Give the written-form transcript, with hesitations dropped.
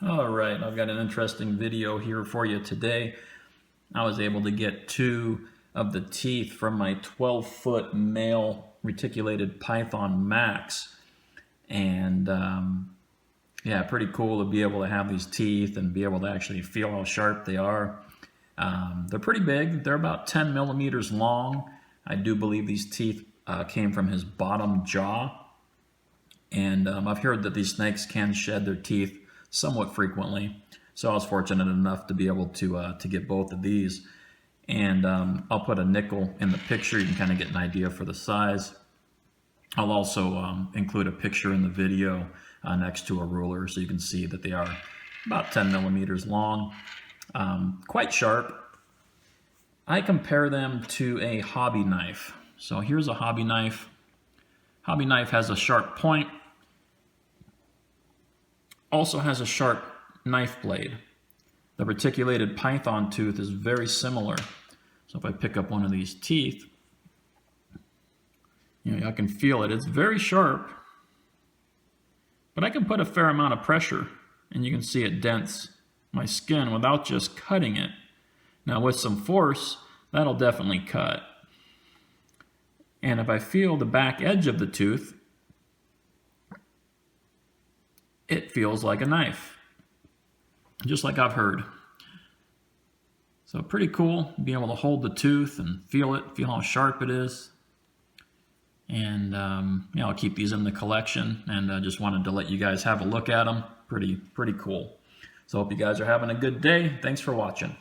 All right, I've got an interesting video here for you today. I was able to get two of the teeth from my 12-foot male reticulated python max. And yeah, pretty cool to be able to have these teeth and be able to actually feel how sharp they are. They're pretty big. They're about 10 millimeters long. I do believe these teeth came from his bottom jaw. And I've heard that these snakes can shed their teeth somewhat frequently. So I was fortunate enough to be able to get both of these. And I'll put a nickel in the picture. You can kind of get an idea for the size. I'll also include a picture in the video next to a ruler so you can see that they are about 10 millimeters long. Quite sharp. I compare them to a hobby knife. So here's a hobby knife. Hobby knife has a sharp point. Also has a sharp knife blade. The reticulated python tooth is very similar. So if I pick up one of these teeth, I can feel it. It's very sharp, but I can put a fair amount of pressure and you can see it dents my skin without just cutting it. Now with some force, that'll definitely cut. And if I feel the back edge of the tooth, it feels like a knife, just like I've heard. So pretty cool, being able to hold the tooth and feel it, feel how sharp it is. And I'll keep these in the collection, and I just wanted to let you guys have a look at them. Pretty cool. So hope you guys are having a good day. Thanks for watching.